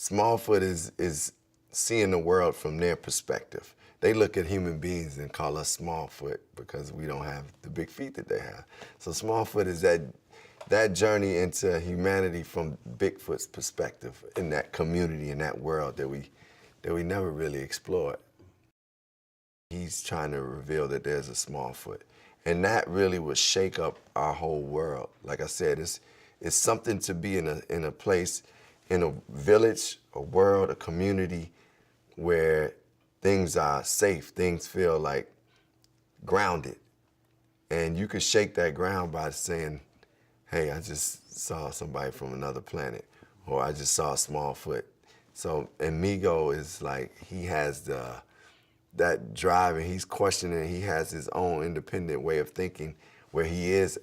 Smallfoot is seeing the world from their perspective. They look at human beings and call us Smallfoot because we don't have the big feet that they have. So Smallfoot is that journey into humanity from Bigfoot's perspective in that community, in that world that we never really explored. He's trying to reveal that there's a Smallfoot. And that really would shake up our whole world. Like I said, it's something to be in a place, in a village, a world, a community where things are safe, things feel like grounded. And you could shake that ground by saying, hey, I just saw somebody from another planet, or I just saw a Smallfoot. So, and Migo is like, he has that drive, and he's questioning, he has his own independent way of thinking where he is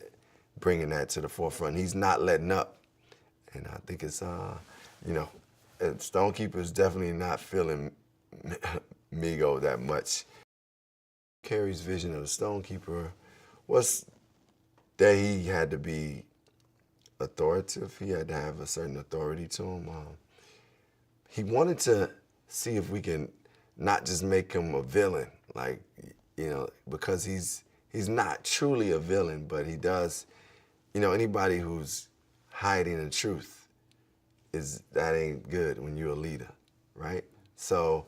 bringing that to the forefront. He's not letting up. And I think it's, you know, Stonekeeper is definitely not feeling Migo that much. Carrie's vision of the Stonekeeper was that he had to be authoritative. He had to have a certain authority to him. He wanted to see if we can not just make him a villain, like, you know, because he's not truly a villain, but he does, you know, anybody who's hiding the truth, that ain't good when you're a leader, right? So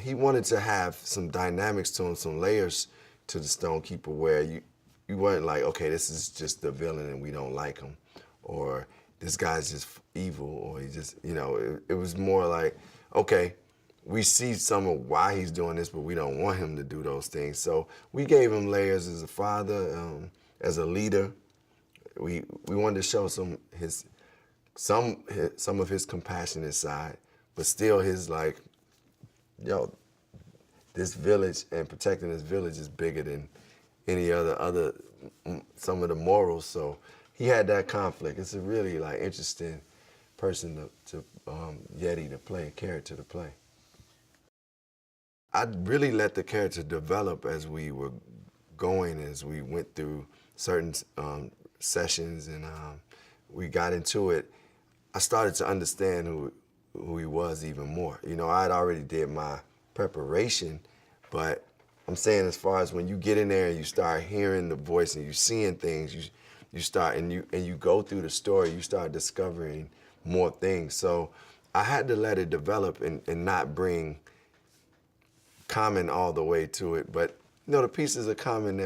he wanted to have some dynamics to him, some layers to the Stonekeeper where you weren't like, okay, this is just the villain and we don't like him, or this guy's just evil, or he just, you know, it was more like, okay, we see some of why he's doing this, but we don't want him to do those things. So we gave him layers as a father, as a leader. We wanted to show some of his compassionate side, but still his like, yo, this village and protecting this village is bigger than any other some of the morals. So he had that conflict. It's a really like interesting person to Yeti to play, character to play. I really let the character develop as we were going, as we went through certain sessions and we got into it. I started to understand who he was even more. You know, I'd already did my preparation, but I'm saying as far as when you get in there and you start hearing the voice and you seeing things, you start and you go through the story, you start discovering more things. So I had to let it develop and not bring Common all the way to it, but you know, the pieces of Common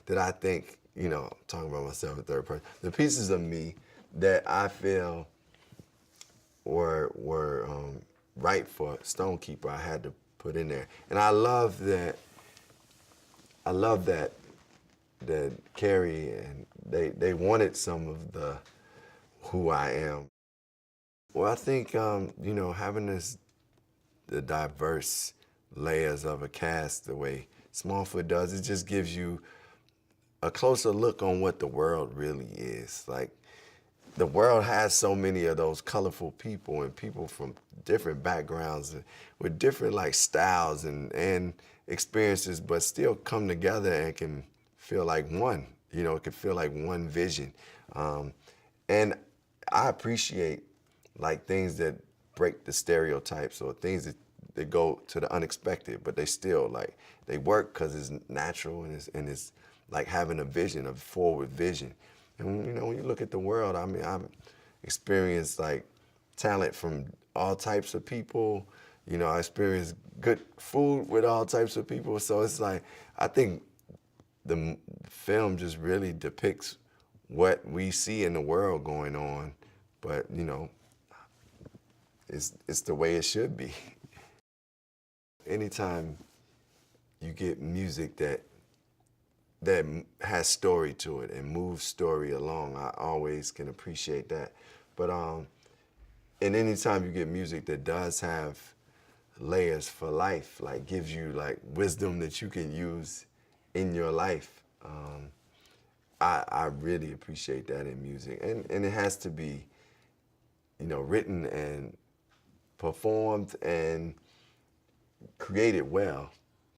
that I think, you know, I'm talking about myself in third person, the pieces of me that I feel were right for Stonekeeper, I had to put in there. And I love that Carrie and they wanted some of the who I am. Well, I think you know, having the diverse layers of a cast the way Smallfoot does, it just gives you a closer look on what the world really is. Like, the world has so many of those colorful people and people from different backgrounds with different like styles and experiences, but still come together and can feel like one. You know, it can feel like one vision. And I appreciate like things that break the stereotypes or things that go to the unexpected, but they still like, they work because it's natural and it's like having a vision, a forward vision. And you know, when you look at the world, I mean, I've experienced like talent from all types of people. You know, I experienced good food with all types of people. So it's like, I think the film just really depicts what we see in the world going on, but you know, it's the way it should be. Anytime you get music that has story to it and moves story along, I always can appreciate that. But and anytime you get music that does have layers for life, like gives you like wisdom that you can use in your life, I really appreciate that in music. And it has to be, you know, written and performed and created well.